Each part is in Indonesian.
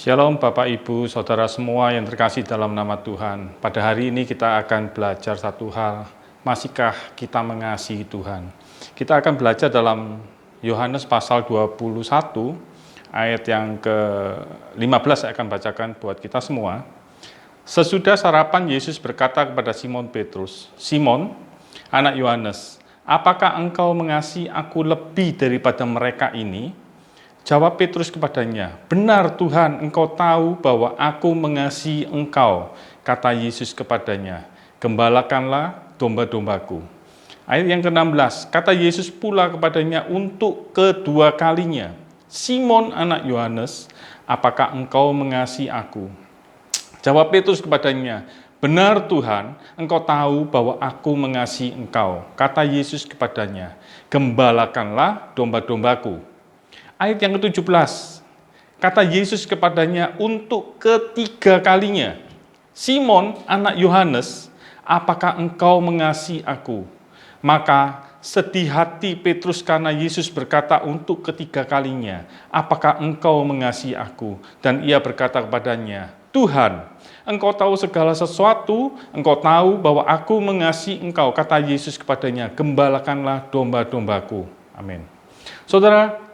Shalom Bapak Ibu, Saudara semua yang terkasih dalam nama Tuhan. Pada hari ini kita akan belajar satu hal, masihkah kita mengasihi Tuhan? Kita akan belajar dalam Yohanes pasal 21, ayat yang ke-15 saya akan bacakan buat kita semua. Sesudah sarapan, Yesus berkata kepada Simon Petrus, "Simon, anak Yohanes, apakah engkau mengasihi aku lebih daripada mereka ini?" Jawab Petrus kepadanya, "Benar Tuhan, engkau tahu bahwa aku mengasihi engkau." Kata Yesus kepadanya, "Gembalakanlah domba-dombaku." Ayat yang ke-16, kata Yesus pula kepadanya untuk kedua kalinya, "Simon anak Yohanes, apakah engkau mengasihi aku?" Jawab Petrus kepadanya, "Benar Tuhan, engkau tahu bahwa aku mengasihi engkau." Kata Yesus kepadanya, "Gembalakanlah domba-dombaku." Ayat yang ke-17, kata Yesus kepadanya untuk ketiga kalinya, "Simon, anak Yohanes, apakah engkau mengasihi aku?" Maka sedih hati Petrus karena Yesus berkata untuk ketiga kalinya, "Apakah engkau mengasihi aku?" Dan ia berkata kepadanya, "Tuhan, engkau tahu segala sesuatu, engkau tahu bahwa aku mengasihi engkau." Kata Yesus kepadanya, "Gembalakanlah domba-dombaku." Amin. Saudara,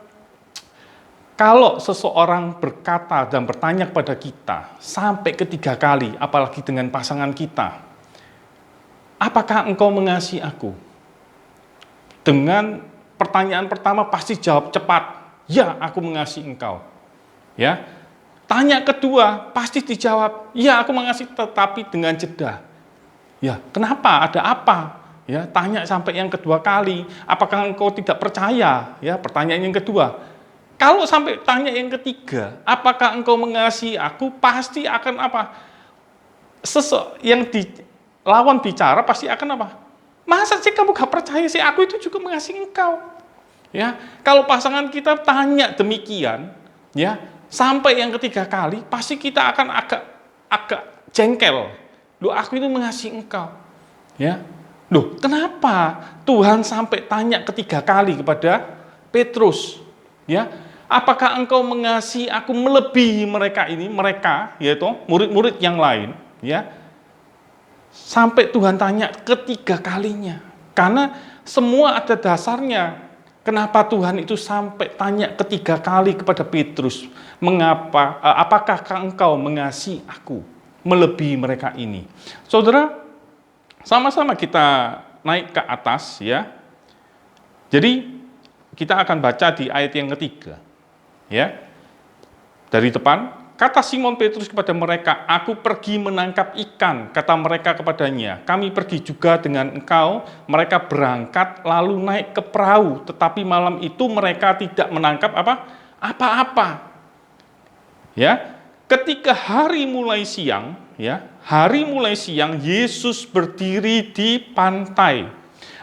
kalau seseorang berkata dan bertanya kepada kita sampai ketiga kali, apalagi dengan pasangan kita, "Apakah engkau mengasihi aku?" Dengan pertanyaan pertama pasti jawab cepat, "Ya, aku mengasihi engkau." Ya. Tanya kedua pasti dijawab, "Ya, aku mengasihi," tetapi dengan jeda. Ya, kenapa? Ada apa? Ya, tanya sampai yang kedua kali, "Apakah engkau tidak percaya?" Ya, pertanyaan yang kedua. Kalau sampai tanya yang ketiga, "Apakah engkau mengasihi aku?" Pasti akan apa? Yang lawan bicara pasti akan apa? "Masa sih kamu gak percaya sih? Aku itu juga mengasihi engkau." Ya, kalau pasangan kita tanya demikian, ya, sampai yang ketiga kali, pasti kita akan agak jengkel. "Loh, aku itu mengasihi engkau." Ya. Loh, kenapa Tuhan sampai tanya ketiga kali kepada Petrus? Ya, "Apakah engkau mengasihi aku melebihi mereka ini?" Mereka, yaitu murid-murid yang lain, ya. Sampai Tuhan tanya ketiga kalinya. Karena semua ada dasarnya. Kenapa Tuhan itu sampai tanya ketiga kali kepada Petrus, "Apakah engkau mengasihi aku melebihi mereka ini?" Saudara, sama-sama kita naik ke atas, ya. Jadi kita akan baca di ayat yang ketiga. Ya, dari depan, kata Simon Petrus kepada mereka, "Aku pergi menangkap ikan." Kata mereka kepadanya, "Kami pergi juga dengan engkau." Mereka berangkat lalu naik ke perahu, tetapi malam itu mereka tidak menangkap apa-apa. Ya, ketika hari mulai siang, Yesus berdiri di pantai.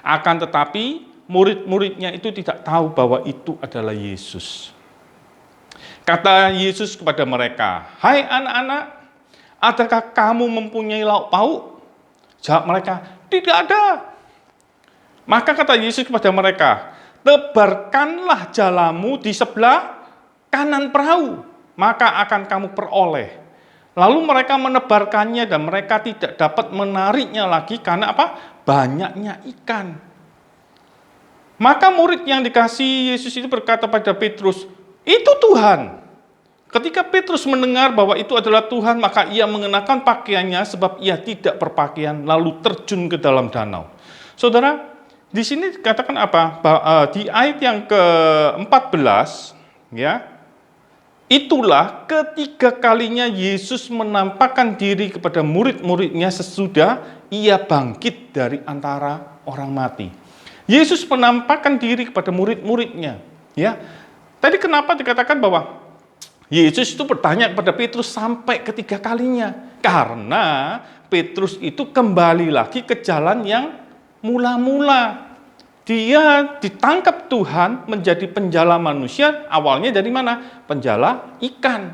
Akan tetapi murid-muridnya itu tidak tahu bahwa itu adalah Yesus. Kata Yesus kepada mereka, "Hai anak-anak, adakah kamu mempunyai lauk pauk?" Jawab mereka, "Tidak ada." Maka kata Yesus kepada mereka, "Tebarkanlah jalamu di sebelah kanan perahu, maka akan kamu peroleh." Lalu mereka menebarkannya dan mereka tidak dapat menariknya lagi karena apa? Banyaknya ikan. Maka murid yang dikasihi Yesus itu berkata pada Petrus, "Itu Tuhan." Ketika Petrus mendengar bahwa itu adalah Tuhan, maka ia mengenakan pakaiannya sebab ia tidak berpakaian, lalu terjun ke dalam danau. Saudara, di sini dikatakan apa? Di ayat yang ke-14, ya, itulah ketiga kalinya Yesus menampakkan diri kepada murid-muridnya sesudah ia bangkit dari antara orang mati. Yesus menampakkan diri kepada murid-muridnya. Ya, tadi kenapa dikatakan bahwa Yesus itu bertanya kepada Petrus sampai ketiga kalinya? Karena Petrus itu kembali lagi ke jalan yang mula-mula. Dia ditangkap Tuhan menjadi penjala manusia, awalnya dari mana? Penjala ikan.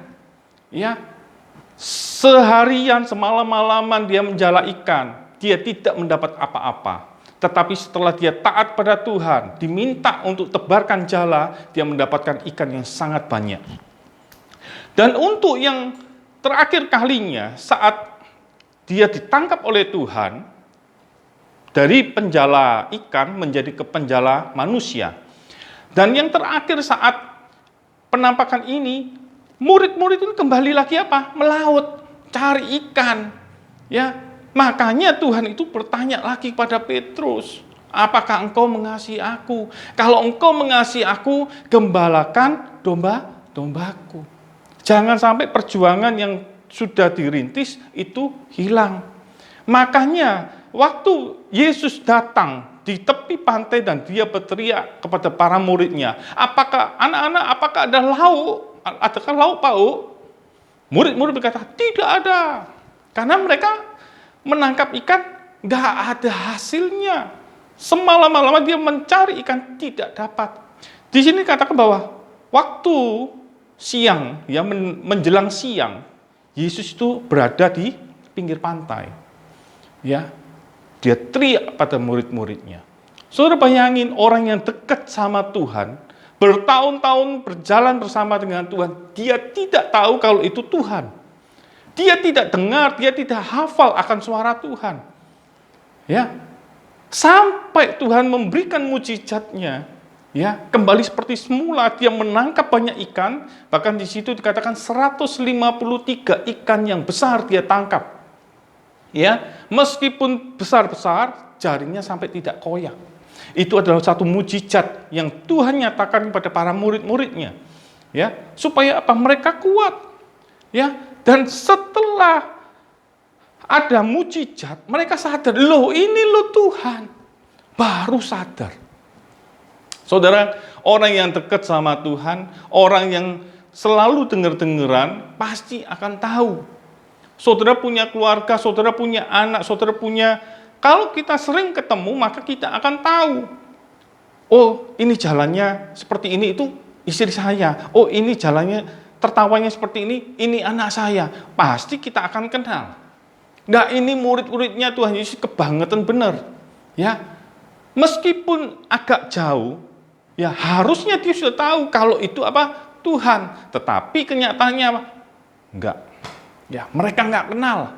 Ya, seharian, semalam-malaman dia menjala ikan. Dia tidak mendapat apa-apa. Tetapi setelah dia taat pada Tuhan, diminta untuk tebarkan jala, dia mendapatkan ikan yang sangat banyak. Dan untuk yang terakhir kalinya saat dia ditangkap oleh Tuhan, dari penjala ikan menjadi ke penjala manusia. Dan yang terakhir saat penampakan ini, murid-murid itu kembali lagi apa? Melaut, cari ikan. Ya, makanya Tuhan itu bertanya lagi kepada Petrus, apakah engkau mengasihi aku? Kalau engkau mengasihi aku, gembalakan domba-dombaku. Jangan sampai perjuangan yang sudah dirintis itu hilang. Makanya waktu Yesus datang di tepi pantai dan dia berteriak kepada para muridnya, apakah anak-anak, apakah ada lauk? Adakah lauk pauk? Murid-murid berkata, tidak ada. Karena mereka menangkap ikan, nggak ada hasilnya. Semalam-malam dia mencari ikan, tidak dapat. Di sini katakan bahwa waktu siang, ya menjelang siang, Yesus itu berada di pinggir pantai. Ya, dia teriak pada murid-muridnya. Saudara bayangin orang yang dekat sama Tuhan, bertahun-tahun berjalan bersama dengan Tuhan, dia tidak tahu kalau itu Tuhan. Dia tidak dengar, dia tidak hafal akan suara Tuhan. Ya, sampai Tuhan memberikan mujizatnya, ya, kembali seperti semula, dia menangkap banyak ikan, bahkan di situ dikatakan 153 ikan yang besar dia tangkap. Ya, meskipun besar-besar, jaringnya sampai tidak koyak. Itu adalah satu mujizat yang Tuhan nyatakan kepada para murid-muridnya. Ya, supaya apa? Mereka kuat. Ya, dan setelah ada mujizat, mereka sadar, loh ini loh Tuhan. Baru sadar. Saudara, orang yang dekat sama Tuhan, orang yang selalu dengar-dengaran, pasti akan tahu. Saudara punya keluarga, saudara punya anak, saudara punya... Kalau kita sering ketemu, maka kita akan tahu. Oh, ini jalannya seperti ini, itu istri saya. Oh, ini jalannya, tertawanya seperti ini anak saya. Pasti kita akan kenal. Nah, ini murid-muridnya Tuhan Yesus kebangetan benar. Ya, meskipun agak jauh, ya harusnya dia sudah tahu kalau itu apa? Tuhan. Tetapi kenyataannya apa? Enggak. Ya, mereka enggak kenal.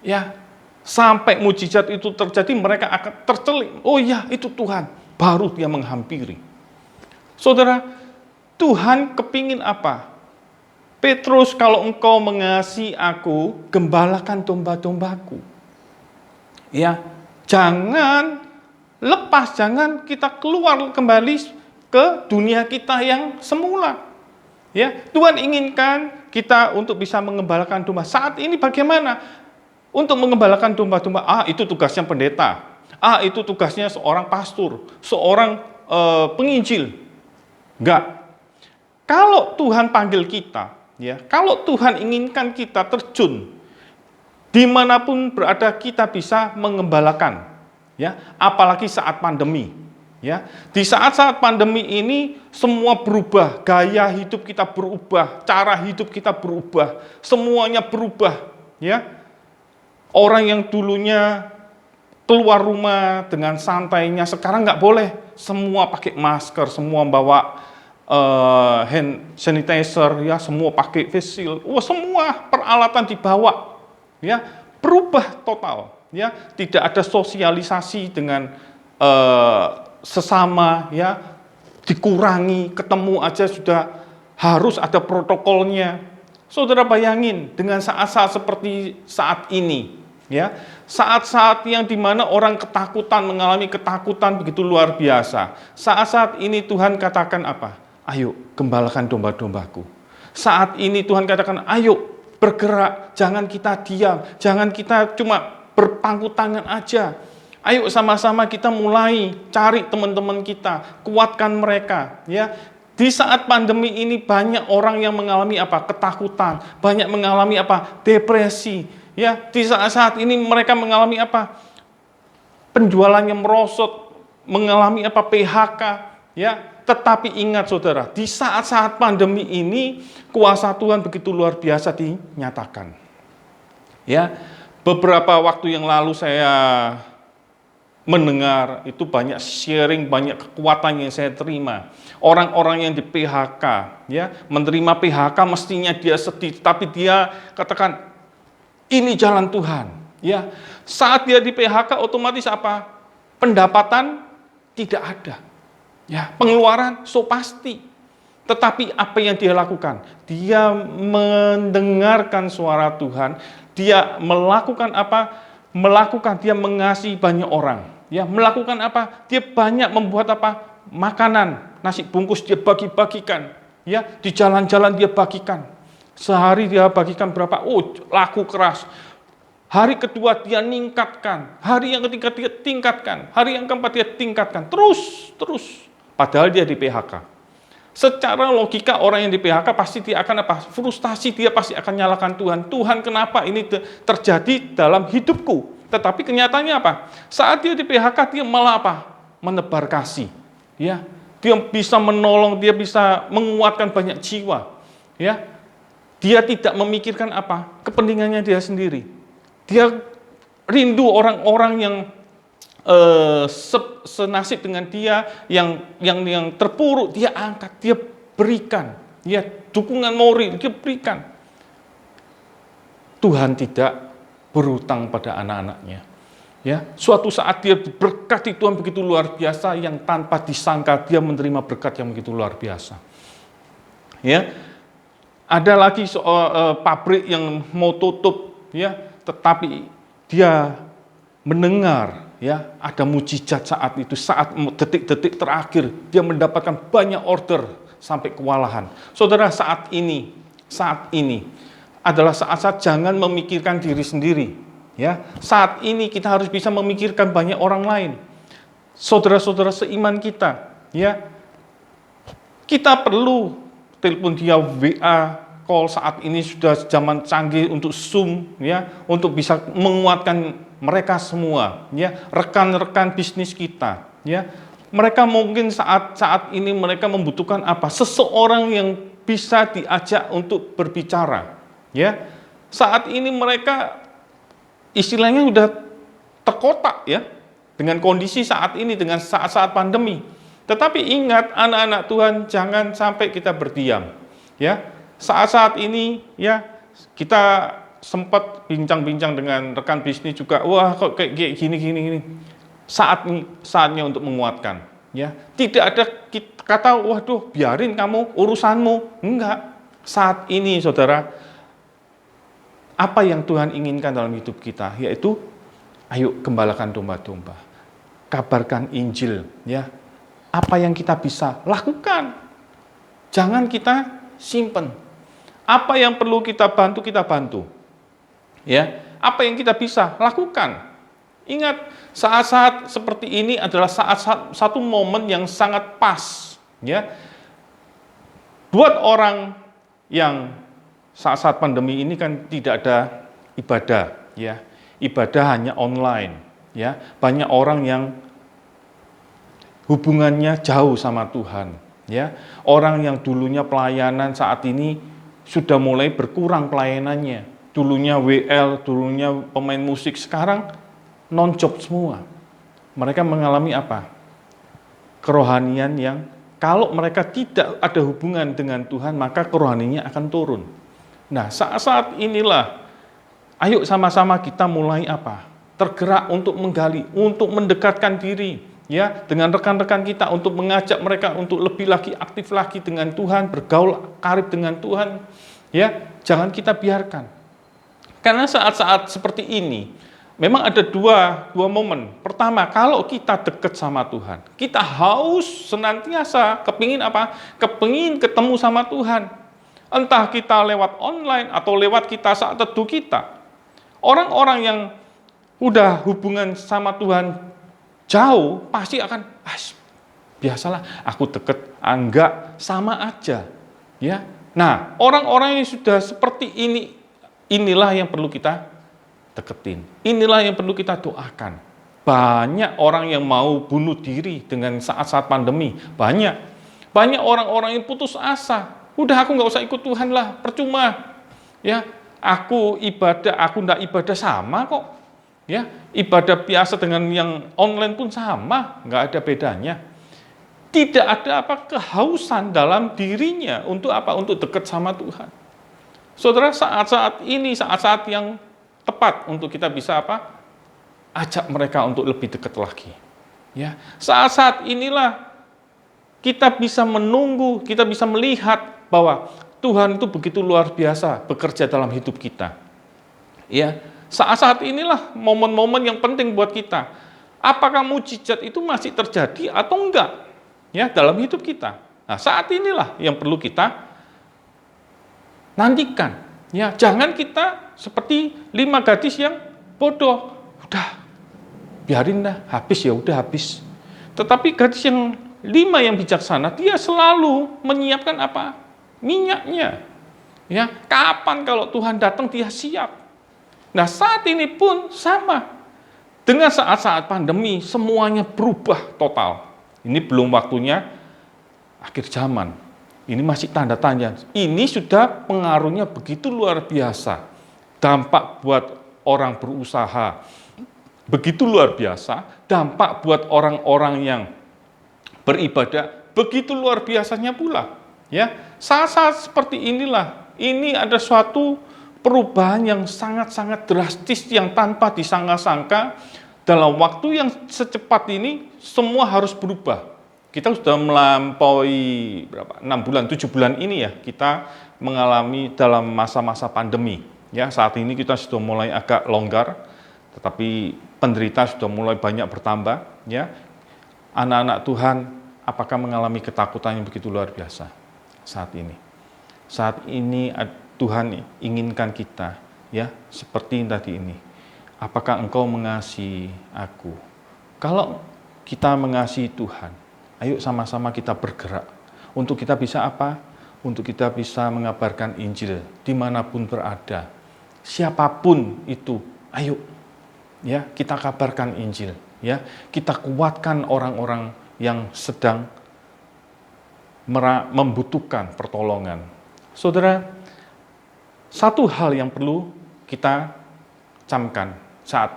Ya, sampai mujizat itu terjadi, mereka akan tercelik. Oh ya, itu Tuhan. Baru dia menghampiri. Saudara, Tuhan kepingin apa? Petrus, kalau engkau mengasihi aku, gembalakan domba-dombaku. Ya, jangan lepas, jangan kita keluar kembali ke dunia kita yang semula. Ya, Tuhan inginkan kita untuk bisa mengembalakan domba. Saat ini bagaimana? Untuk mengembalakan domba-domba, itu tugasnya pendeta. Itu tugasnya seorang pastor, seorang penginjil. Enggak. Kalau Tuhan panggil kita, ya, kalau Tuhan inginkan kita terjun, dimanapun berada kita bisa mengembalakan. Ya, apalagi saat pandemi. Ya, di saat-saat pandemi ini semua berubah, gaya hidup kita berubah, cara hidup kita berubah, semuanya berubah. Ya, orang yang dulunya keluar rumah dengan santainya, sekarang nggak boleh. Semua pakai masker, semua bawa hand sanitizer, ya, semua pakai face shield. Semua peralatan dibawa. Ya, berubah total. Ya, tidak ada sosialisasi dengan sesama, ya, dikurangi, ketemu aja sudah harus ada protokolnya. Saudara bayangin dengan saat-saat seperti saat ini, ya, saat-saat yang dimana orang ketakutan, mengalami ketakutan begitu luar biasa. Saat-saat ini Tuhan katakan apa? Ayo gembalakan domba-dombaku. Saat ini Tuhan katakan, ayo bergerak, jangan kita diam, jangan kita cuma berpangku tangan aja. Ayo sama-sama kita mulai cari teman-teman kita, kuatkan mereka. Ya, di saat pandemi ini banyak orang yang mengalami apa? Ketakutan, banyak mengalami apa? Depresi. Ya, di saat-saat ini mereka mengalami apa? Penjualannya merosot, mengalami apa? PHK. Ya, tetapi ingat saudara, di saat-saat pandemi ini kuasa Tuhan begitu luar biasa dinyatakan. Ya, beberapa waktu yang lalu saya mendengar, itu banyak sharing, banyak kekuatan yang saya terima. Orang-orang yang di PHK, ya, menerima PHK mestinya dia sedih, tapi dia katakan, ini jalan Tuhan. Ya, saat dia di PHK otomatis apa? Pendapatan tidak ada. Ya, pengeluaran so pasti. Tetapi apa yang dia lakukan? Dia mendengarkan suara Tuhan, dia melakukan apa? Dia mengasihi banyak orang. Ya, melakukan apa? Dia banyak membuat apa? Makanan, nasi bungkus dia bagi-bagikan. Ya, di jalan-jalan dia bagikan. Sehari dia bagikan berapa? Oh, laku keras. Hari kedua dia ningkatkan. Hari yang ketiga dia tingkatkan. Hari yang keempat dia tingkatkan. Terus. Padahal dia di PHK. Secara logika orang yang di PHK pasti dia akan apa? Frustasi, dia pasti akan nyalakan Tuhan. Tuhan, kenapa ini terjadi dalam hidupku? Tetapi kenyataannya apa? Saat dia di PHK dia malah apa? Menebar kasih. Ya, dia bisa menolong, dia bisa menguatkan banyak jiwa. Ya, dia tidak memikirkan apa? Kepentingannya dia sendiri. Dia rindu orang-orang yang senasib dengan dia, yang terpuruk dia angkat, dia berikan, ya, dukungan moral dia berikan. Tuhan tidak berhutang pada anak-anaknya. Ya, suatu saat dia berkati Tuhan begitu luar biasa, yang tanpa disangka dia menerima berkat yang begitu luar biasa. Ya, ada lagi soal pabrik yang mau tutup, ya, tetapi dia mendengar, ya, ada mujizat saat itu, saat detik-detik terakhir dia mendapatkan banyak order sampai kewalahan. Saudara, saat ini adalah saat-saat jangan memikirkan diri sendiri, ya. Saat ini kita harus bisa memikirkan banyak orang lain. Saudara-saudara seiman kita, ya. Kita perlu telepon dia, WA, call. Saat ini sudah zaman canggih untuk Zoom, ya, untuk bisa menguatkan mereka semua, ya, rekan-rekan bisnis kita, ya. Mereka mungkin saat ini mereka membutuhkan apa? Seseorang yang bisa diajak untuk berbicara, ya. Saat ini mereka istilahnya sudah terkotak, ya, dengan kondisi saat ini, dengan saat-saat pandemi. Tetapi ingat, anak-anak Tuhan, jangan sampai kita berdiam, ya. Saat-saat ini, ya, kita sempat bincang-bincang dengan rekan bisnis juga, wah kok kayak gini. Saatnya untuk menguatkan, ya. Tidak ada kata, waduh biarin kamu urusanmu. Enggak. Saat ini saudara, apa yang Tuhan inginkan dalam hidup kita, yaitu ayo gembalakan domba-domba, kabarkan Injil, ya. Apa yang kita bisa lakukan, jangan kita simpen. Apa yang perlu kita bantu. Ya, apa yang kita bisa lakukan. Ingat, saat-saat seperti ini adalah saat satu momen yang sangat pas, ya. Buat orang yang saat-saat pandemi ini kan tidak ada ibadah, ya. Ibadah hanya online, ya. Banyak orang yang hubungannya jauh sama Tuhan, ya. Orang yang dulunya pelayanan saat ini sudah mulai berkurang pelayanannya. Dulunya WL, dulunya pemain musik, sekarang non-job semua. Mereka mengalami apa? Kerohanian yang kalau mereka tidak ada hubungan dengan Tuhan, maka kerohaniannya akan turun. Nah, saat-saat inilah, ayo sama-sama kita mulai apa? Tergerak untuk menggali, untuk mendekatkan diri, ya, dengan rekan-rekan kita, untuk mengajak mereka untuk lebih lagi aktif lagi dengan Tuhan, bergaul karib dengan Tuhan, ya. Jangan kita biarkan. Karena saat-saat seperti ini, memang ada dua momen. Pertama, kalau kita dekat sama Tuhan, kita haus senantiasa, kepingin apa? Kepingin ketemu sama Tuhan. Entah kita lewat online atau lewat kita saat teduh kita. Orang-orang yang udah hubungan sama Tuhan jauh, pasti akan, biasalah aku deket, enggak, sama aja. Ya. Nah, orang-orang yang sudah seperti ini, inilah yang perlu kita deketin. Inilah yang perlu kita doakan. Banyak orang yang mau bunuh diri dengan saat-saat pandemi. Banyak orang-orang yang putus asa. Udah aku nggak usah ikut Tuhan lah, percuma. Ya, aku nggak ibadah sama kok. Ya, ibadah biasa dengan yang online pun sama, nggak ada bedanya. Tidak ada kehausan dalam dirinya untuk Untuk dekat sama Tuhan. Saudara, saat-saat ini saat-saat yang tepat untuk kita bisa ajak mereka untuk lebih dekat lagi. Ya, saat-saat inilah kita bisa menunggu, kita bisa melihat bahwa Tuhan itu begitu luar biasa bekerja dalam hidup kita. Ya, saat-saat inilah momen-momen yang penting buat kita. Apakah mujizat itu masih terjadi atau enggak? Ya, dalam hidup kita. Nah, saat inilah yang perlu kita nantikan. Ya, jangan kita seperti 5 gadis yang bodoh. Udah, biarin dah, habis ya udah habis. Tetapi gadis yang 5 yang bijaksana, dia selalu menyiapkan minyaknya. Ya, kapan kalau Tuhan datang dia siap. Nah, saat ini pun sama. Dengan saat-saat pandemi semuanya berubah total. Ini belum waktunya akhir zaman. Ini masih tanda tanya. Ini sudah pengaruhnya begitu luar biasa. Dampak buat orang berusaha begitu luar biasa. Dampak buat orang-orang yang beribadah begitu luar biasanya pula. Ya, saat-saat seperti inilah, ini ada suatu perubahan yang sangat-sangat drastis yang tanpa disangka-sangka. Dalam waktu yang secepat ini semua harus berubah. Kita sudah melampaui 6 bulan, 7 bulan ini ya, kita mengalami dalam masa-masa pandemi. Ya, saat ini kita sudah mulai agak longgar, tetapi penderita sudah mulai banyak bertambah. Ya, anak-anak Tuhan, apakah mengalami ketakutan yang begitu luar biasa saat ini? Saat ini Tuhan inginkan kita, ya, seperti tadi ini. Apakah engkau mengasihi aku? Kalau kita mengasihi Tuhan, ayo sama-sama kita bergerak. Untuk kita bisa Untuk kita bisa mengabarkan Injil dimanapun berada. Siapapun itu, ayo. Ya, kita kabarkan Injil. Ya, kita kuatkan orang-orang yang sedang membutuhkan pertolongan. Saudara, satu hal yang perlu kita camkan saat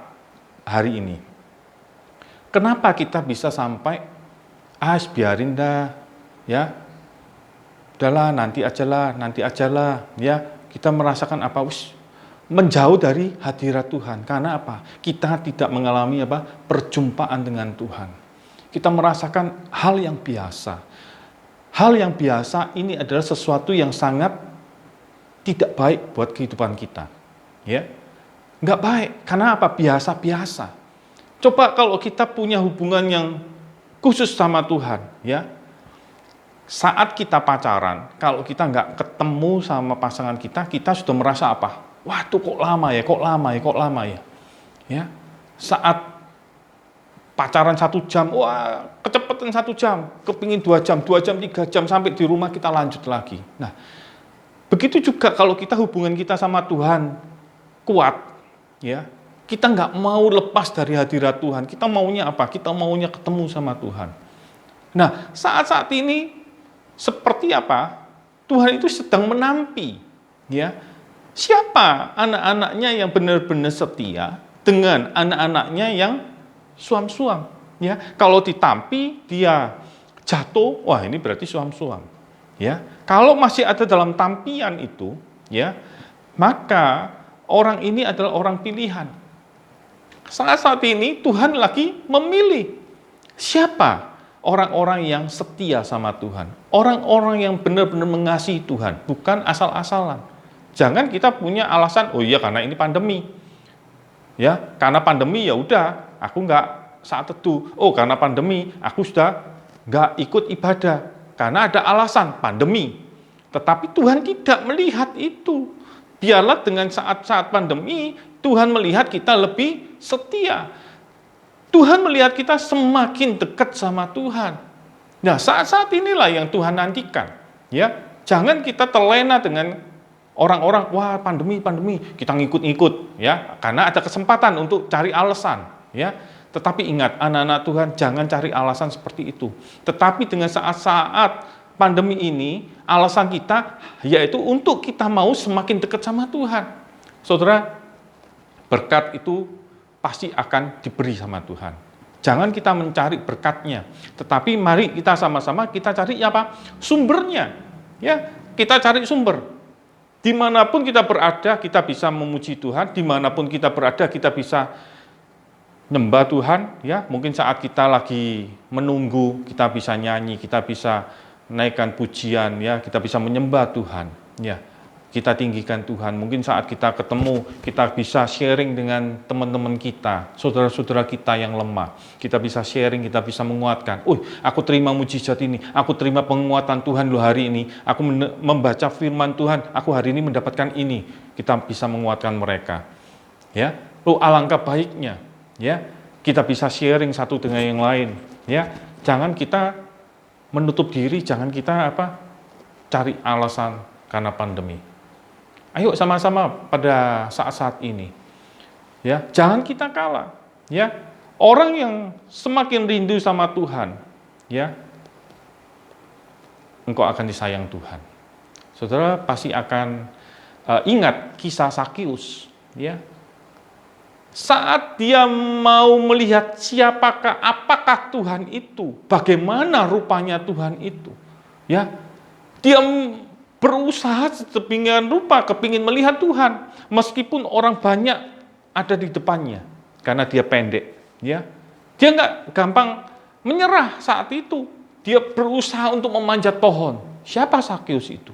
hari ini. Kenapa kita bisa sampai biarin dah, ya, udahlah nanti ajalah, ya, kita merasakan menjauh dari hadirat Tuhan. Karena kita tidak mengalami perjumpaan dengan Tuhan. Kita merasakan hal yang biasa. Hal yang biasa ini adalah sesuatu yang sangat tidak baik buat kehidupan kita. Ya, nggak baik. Karena biasa-biasa. Coba kalau kita punya hubungan yang khusus sama Tuhan, ya. Saat kita pacaran, kalau kita nggak ketemu sama pasangan kita, kita sudah merasa Waduh, kok lama ya. Ya, saat pacaran 1 jam, wah, kecepatan 1 jam, kepingin 2 jam, 3 jam, sampai di rumah kita lanjut lagi. Nah, begitu juga kalau kita hubungan kita sama Tuhan kuat, ya, kita nggak mau lepas dari hadirat Tuhan. Kita maunya Kita maunya ketemu sama Tuhan. Nah, saat-saat ini seperti Tuhan itu sedang menampi, ya. Siapa anak-anaknya yang benar-benar setia dengan anak-anaknya yang suam-suam, ya. Kalau ditampi dia jatuh, wah ini berarti suam-suam, ya. Kalau masih ada dalam tampian itu, ya, maka orang ini adalah orang pilihan. Saat ini Tuhan lagi memilih siapa orang-orang yang setia sama Tuhan, orang-orang yang benar-benar mengasihi Tuhan, bukan asal-asalan. Jangan kita punya alasan, oh iya karena ini pandemi, ya, karena pandemi ya udah, aku nggak saat teduh. Oh karena pandemi, aku sudah nggak ikut ibadah, karena ada alasan pandemi. Tetapi Tuhan tidak melihat itu. Biarlah dengan saat-saat pandemi, Tuhan melihat kita lebih setia. Tuhan melihat kita semakin dekat sama Tuhan. Nah, saat-saat inilah yang Tuhan nantikan. Ya, jangan kita terlena dengan orang-orang, wah pandemi, kita ngikut-ngikut, ya, karena ada kesempatan untuk cari alasan, ya. Tetapi ingat, anak-anak Tuhan, jangan cari alasan seperti itu. Tetapi dengan saat-saat pandemi ini, alasan kita yaitu untuk kita mau semakin dekat sama Tuhan. Saudara, berkat itu pasti akan diberi sama Tuhan. Jangan kita mencari berkatnya, tetapi mari kita sama-sama kita cari apa? Sumbernya. Ya, kita cari sumber. Dimanapun kita berada, kita bisa memuji Tuhan. Dimanapun kita berada, kita bisa nyembah Tuhan. Ya, mungkin saat kita lagi menunggu, kita bisa nyanyi, kita bisa naikkan pujian, ya, kita bisa menyembah Tuhan. Ya, kita tinggikan Tuhan. Mungkin saat kita ketemu, kita bisa sharing dengan teman-teman kita, saudara-saudara kita yang lemah. Kita bisa sharing, kita bisa menguatkan. Aku terima mujizat ini, aku terima penguatan Tuhan loh hari ini. Aku membaca firman Tuhan, aku hari ini mendapatkan ini. Kita bisa menguatkan mereka. Ya, alangkah baiknya, ya, kita bisa sharing satu dengan yang lain. Ya, jangan kita menutup diri, jangan kita cari alasan karena pandemi. Ayo sama-sama pada saat-saat ini, ya, jangan kita kalah, ya. Orang yang semakin rindu sama Tuhan, ya, engkau akan disayang Tuhan. Saudara pasti akan ingat kisah Sakius, ya. Saat dia mau melihat apakah Tuhan itu, bagaimana rupanya Tuhan itu, ya, dia berusaha sedemikian rupa kepingin melihat Tuhan, meskipun orang banyak ada di depannya, karena dia pendek, ya, dia nggak gampang menyerah saat itu. Dia berusaha untuk memanjat pohon. Siapa Sakius itu?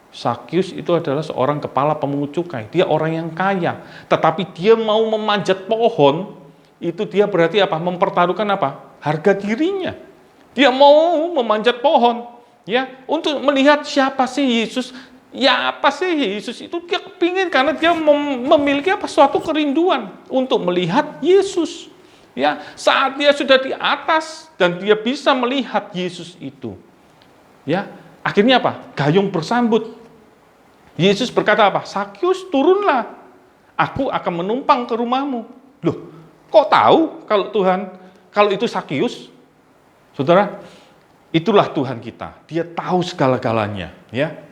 Sakius itu adalah seorang kepala pemungut cukai. Dia orang yang kaya, tetapi dia mau memanjat pohon, itu dia berarti mempertaruhkan harga dirinya. Dia mau memanjat pohon, ya, untuk melihat siapa sih Yesus. Ya, apa sih Yesus itu? Dia kepingin karena dia memiliki suatu kerinduan untuk melihat Yesus. Ya, saat dia sudah di atas dan dia bisa melihat Yesus itu, ya, akhirnya gayung bersambut. Yesus berkata Sakius, turunlah, aku akan menumpang ke rumahmu. Loh, kok tahu kalau itu Sakius? Saudara, itulah Tuhan kita. Dia tahu segala-galanya, ya.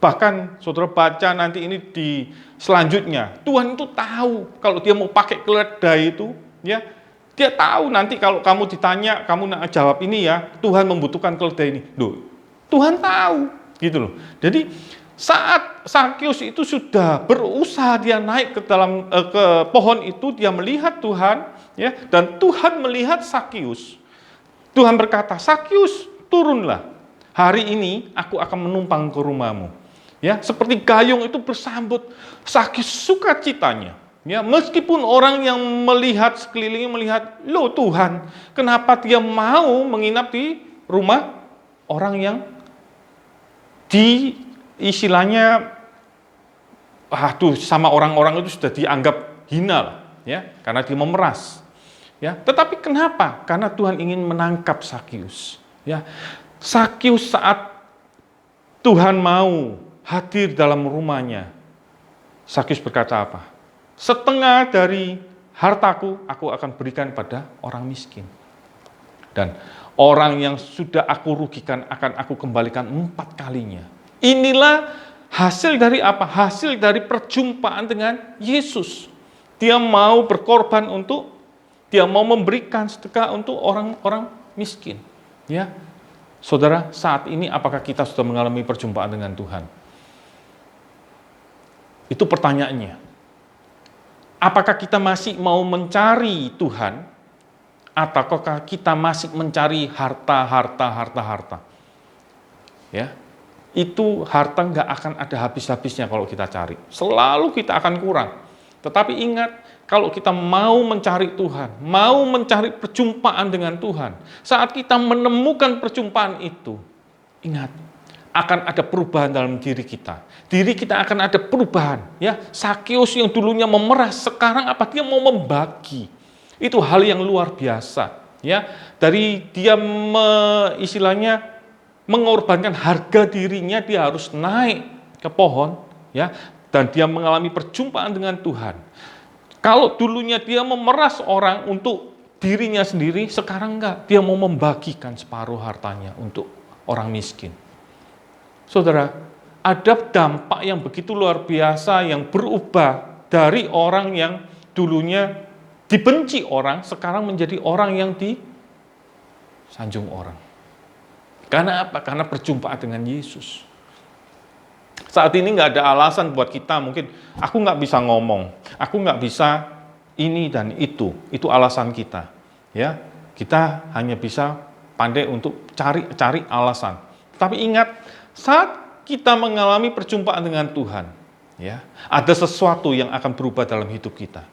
Bahkan saudara baca nanti ini di selanjutnya, Tuhan itu tahu kalau dia mau pakai keledai itu, ya. Dia tahu nanti kalau kamu ditanya, kamu nak jawab ini ya, Tuhan membutuhkan keledai ini. Loh, Tuhan tahu, gitu loh. Jadi saat Sakius itu sudah berusaha dia naik ke pohon itu, dia melihat Tuhan, ya, dan Tuhan melihat Sakius. Tuhan berkata, Sakius, turunlah. Hari ini aku akan menumpang ke rumahmu. Ya, seperti gayung itu bersambut. Sakius sukacitanya. Ya, meskipun orang yang melihat sekelilingnya melihat, loh Tuhan, kenapa dia mau menginap di rumah orang yang istilahnya sama orang-orang itu sudah dianggap hina lah, ya, karena dia memeras, ya. Tetapi kenapa? Karena Tuhan ingin menangkap Sakius, ya. Sakius saat Tuhan mau hadir dalam rumahnya, Sakius berkata setengah dari hartaku aku akan berikan pada orang miskin, dan orang yang sudah aku rugikan akan aku kembalikan 4 kalinya. Inilah hasil dari Hasil dari perjumpaan dengan Yesus. Dia mau berkorban dia mau memberikan sedekah untuk orang-orang miskin. Ya, saudara, saat ini apakah kita sudah mengalami perjumpaan dengan Tuhan? Itu pertanyaannya. Apakah kita masih mau mencari Tuhan, ataukah kita masih mencari harta? Ya. Itu harta nggak akan ada habis-habisnya kalau kita cari. Selalu kita akan kurang. Tetapi ingat, kalau kita mau mencari Tuhan, mau mencari perjumpaan dengan Tuhan, saat kita menemukan perjumpaan itu, ingat, akan ada perubahan dalam diri kita. Diri kita akan ada perubahan. Ya, Sakius yang dulunya memeras, sekarang dia mau membagi. Itu hal yang luar biasa. Ya, dari dia istilahnya mengorbankan harga dirinya, dia harus naik ke pohon, ya, dan dia mengalami perjumpaan dengan Tuhan. Kalau dulunya dia memeras orang untuk dirinya sendiri, sekarang enggak, dia mau membagikan separuh hartanya untuk orang miskin. Saudara, ada dampak yang begitu luar biasa yang berubah dari orang yang dulunya dibenci orang, sekarang menjadi orang yang disanjung orang. Karena apa? Karena perjumpaan dengan Yesus. Saat ini nggak ada alasan buat kita, mungkin aku nggak bisa ngomong, aku nggak bisa ini dan itu alasan kita. Ya, kita hanya bisa pandai untuk cari alasan. Tapi ingat, saat kita mengalami perjumpaan dengan Tuhan, ya, ada sesuatu yang akan berubah dalam hidup kita.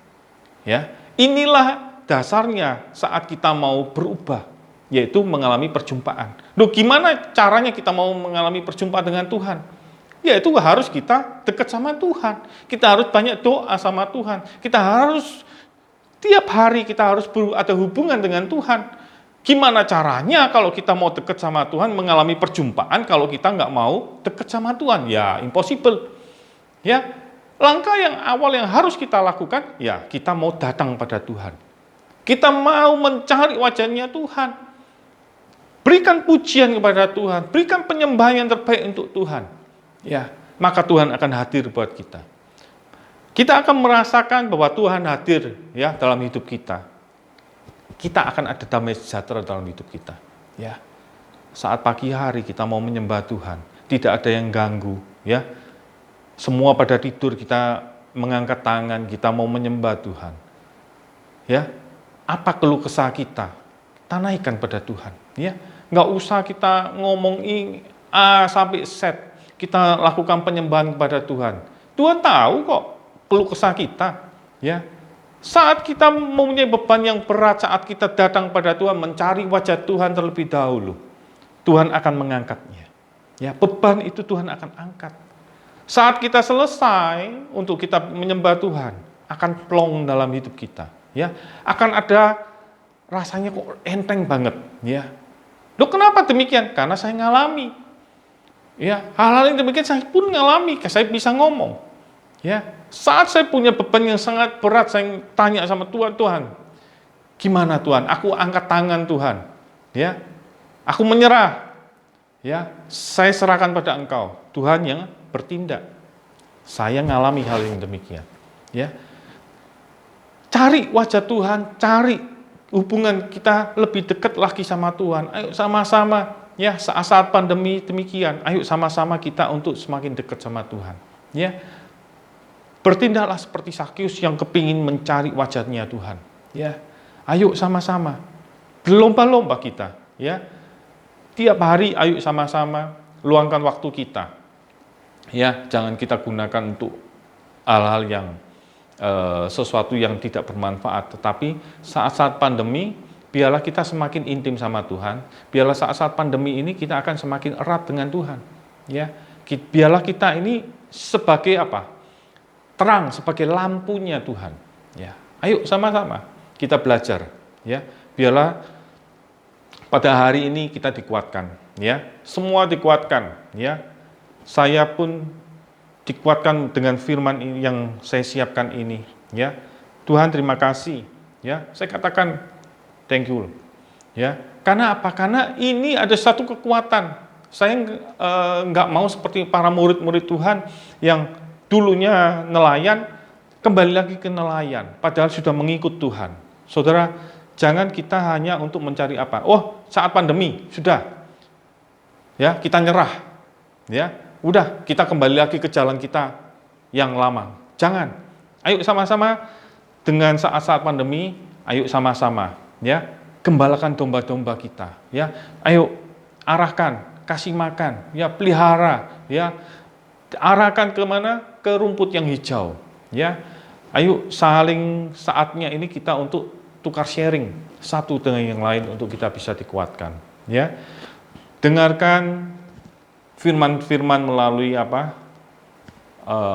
Ya, inilah dasarnya saat kita mau berubah, yaitu mengalami perjumpaan. Loh, gimana caranya kita mau mengalami perjumpaan dengan Tuhan? Ya, itu harus kita dekat sama Tuhan. Kita harus banyak doa sama Tuhan. Kita harus tiap hari kita harus ada hubungan dengan Tuhan. Gimana caranya kalau kita mau dekat sama Tuhan, mengalami perjumpaan kalau kita nggak mau dekat sama Tuhan? Ya, impossible. Ya, langkah yang awal yang harus kita lakukan, ya kita mau datang pada Tuhan. Kita mau mencari wajahnya Tuhan. Berikan pujian kepada Tuhan, berikan penyembahan yang terbaik untuk Tuhan. Ya, maka Tuhan akan hadir buat kita. Kita akan merasakan bahwa Tuhan hadir ya dalam hidup kita. Kita akan ada damai sejahtera dalam hidup kita. Ya, saat pagi hari kita mau menyembah Tuhan, tidak ada yang ganggu. Ya, semua pada tidur, kita mengangkat tangan, kita mau menyembah Tuhan. Ya, apa keluh kesah kita, kita naikkan pada Tuhan. Ya, nggak usah kita ngomong A sampai Z. Kita lakukan penyembahan kepada Tuhan. Tuhan tahu kok keluh kesah kita. Ya, saat kita mempunyai beban yang berat, saat kita datang pada Tuhan, mencari wajah Tuhan terlebih dahulu, Tuhan akan mengangkatnya. Ya, beban itu Tuhan akan angkat. Saat kita selesai untuk kita menyembah Tuhan, akan plong dalam hidup kita. Ya, akan ada rasanya kok enteng banget. Ya, loh, kenapa demikian? Karena saya ngalami. Ya, hal-hal yang demikian saya pun ngalami. Saya bisa ngomong. Ya, saat saya punya beban yang sangat berat, saya tanya sama Tuhan, Tuhan, gimana Tuhan? Aku angkat tangan Tuhan. Ya, aku menyerah. Ya, saya serahkan pada Engkau. Tuhan yang bertindak. Saya ngalami hal yang demikian. Ya, cari wajah Tuhan, cari hubungan kita lebih dekat lagi sama Tuhan. Ayo sama-sama. Ya, saat pandemi demikian, ayo sama-sama kita untuk semakin dekat sama Tuhan. Ya, bertindaklah seperti Sakius yang kepingin mencari wajahnya Tuhan. Ya, ayo sama-sama, berlomba-lomba kita. Ya, tiap hari ayo sama-sama luangkan waktu kita. Ya, jangan kita gunakan untuk hal-hal yang sesuatu yang tidak bermanfaat. Tetapi saat-saat pandemi, biarlah kita semakin intim sama Tuhan. Biarlah saat-saat pandemi ini kita akan semakin erat dengan Tuhan. Ya, biarlah kita ini sebagai apa? Terang, sebagai lampunya Tuhan. Ya, ayo sama-sama kita belajar. Ya, biarlah pada hari ini kita dikuatkan. Ya, semua dikuatkan. Ya, saya pun dikuatkan dengan firman yang saya siapkan ini. Ya, Tuhan terima kasih. Ya, saya katakan thank you. Ya, karena apa? Karena ini ada satu kekuatan. Saya nggak mau seperti para murid-murid Tuhan yang dulunya nelayan, kembali lagi ke nelayan, padahal sudah mengikut Tuhan. Saudara, jangan kita hanya untuk mencari apa? Oh, saat pandemi, sudah. Ya, kita nyerah. Ya, udah, kita kembali lagi ke jalan kita yang lama. Jangan. Ayo sama-sama dengan saat-saat pandemi, ayo sama-sama. Ya, gembalakan domba-domba kita. Ya, ayo arahkan, kasih makan, ya pelihara, ya arahkan ke mana? Ke rumput yang hijau. Ya, ayo saatnya ini kita untuk tukar sharing satu dengan yang lain untuk kita bisa dikuatkan. Ya, dengarkan firman-firman melalui apa?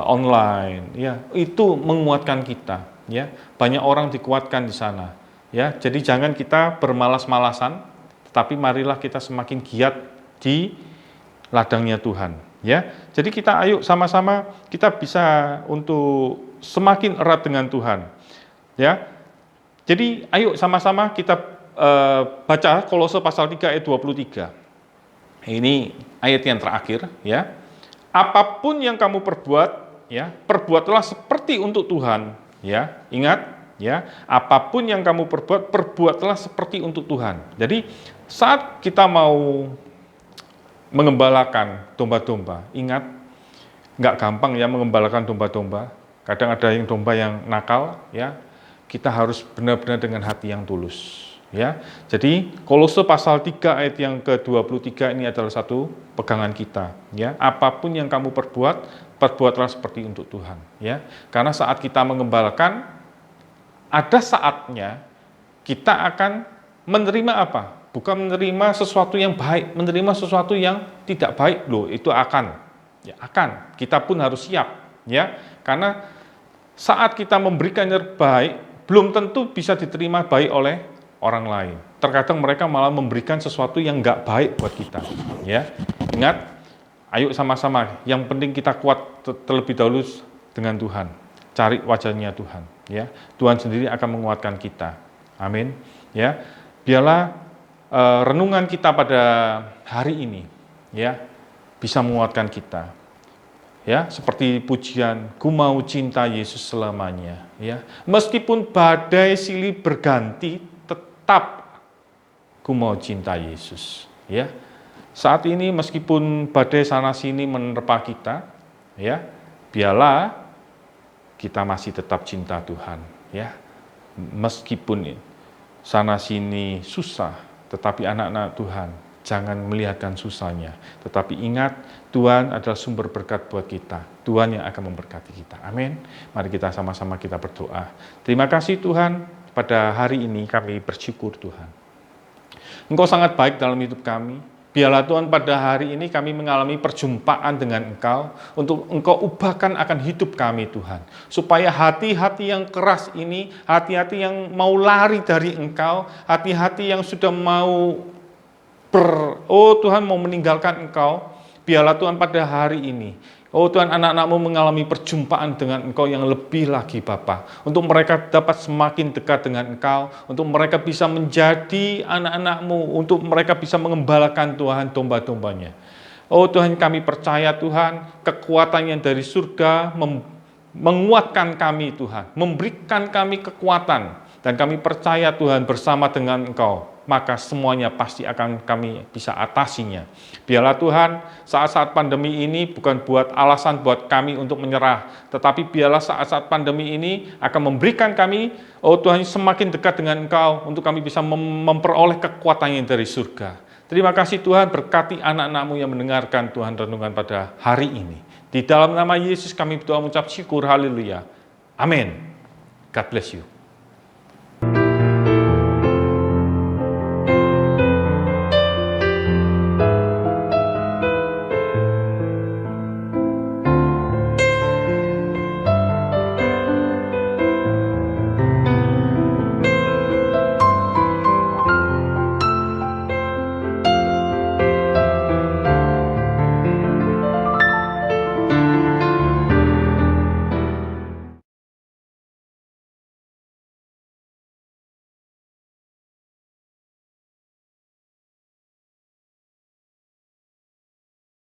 Online. Ya, itu menguatkan kita. Ya, banyak orang dikuatkan di sana. Ya, jadi jangan kita bermalas-malasan, tetapi marilah kita semakin giat di ladangnya Tuhan. Ya, jadi kita ayo sama-sama kita bisa untuk semakin erat dengan Tuhan. Ya, jadi ayo sama-sama kita baca Kolose pasal 3 ayat 23. Ini ayat yang terakhir. Ya, apapun yang kamu perbuat, ya perbuatlah seperti untuk Tuhan. Ya, ingat. Ya, apapun yang kamu perbuat, perbuatlah seperti untuk Tuhan. Jadi saat kita mau mengembalakan domba-domba, ingat, nggak gampang ya mengembalakan domba-domba. Kadang ada yang domba yang nakal, ya. Kita harus benar-benar dengan hati yang tulus, ya. Jadi Kolose pasal 3 ayat yang ke-23 ini adalah satu pegangan kita, ya. Apapun yang kamu perbuat, perbuatlah seperti untuk Tuhan, ya. Karena saat kita mengembalakan, ada saatnya kita akan menerima apa? Bukan menerima sesuatu yang baik, menerima sesuatu yang tidak baik loh, itu akan. Ya, akan. Kita pun harus siap, ya. Karena saat kita memberikan yang baik, belum tentu bisa diterima baik oleh orang lain. Terkadang mereka malah memberikan sesuatu yang nggak baik buat kita, ya. Ingat, ayo sama-sama. Yang penting kita kuat terlebih dahulu dengan Tuhan. Cari wajahnya Tuhan, ya. Tuhan sendiri akan menguatkan kita. Amin. Ya. Biarlah renungan kita pada hari ini, ya, bisa menguatkan kita. Ya, seperti pujian, ku mau cinta Yesus selamanya, ya. Meskipun badai silih berganti, tetap ku mau cinta Yesus, ya. Saat ini meskipun badai sana sini menerpa kita, ya, biarlah kita masih tetap cinta Tuhan, ya. Meskipun sana sini susah, tetapi anak-anak Tuhan jangan melihatkan susahnya, tetapi ingat Tuhan adalah sumber berkat buat kita. Tuhan yang akan memberkati kita. Amin. Mari kita sama-sama kita berdoa. Terima kasih Tuhan, pada hari ini kami bersyukur Tuhan. Engkau sangat baik dalam hidup kami. Biarlah Tuhan pada hari ini kami mengalami perjumpaan dengan Engkau, untuk Engkau ubahkan akan hidup kami Tuhan. Supaya hati-hati yang keras ini, hati-hati yang mau lari dari Engkau, hati-hati yang sudah mau Tuhan mau meninggalkan Engkau, biarlah Tuhan pada hari ini, Tuhan, anak-anak-Mu mengalami perjumpaan dengan Engkau yang lebih lagi Bapa. Untuk mereka dapat semakin dekat dengan Engkau, untuk mereka bisa menjadi anak-anak-Mu, untuk mereka bisa mengembalakan Tuhan domba-dombanya. Tuhan, kami percaya Tuhan, kekuatan yang dari surga menguatkan kami Tuhan, memberikan kami kekuatan, dan kami percaya Tuhan bersama dengan Engkau, maka semuanya pasti akan kami bisa atasinya. Biarlah Tuhan, saat-saat pandemi ini bukan buat alasan buat kami untuk menyerah, tetapi biarlah saat-saat pandemi ini akan memberikan kami, Tuhan, semakin dekat dengan Engkau, untuk kami bisa memperoleh kekuatan yang dari surga. Terima kasih Tuhan, berkati anak-anak-Mu yang mendengarkan Tuhan renungan pada hari ini. Di dalam nama Yesus kami berdoa mengucap syukur, haleluya. Amin. God bless you.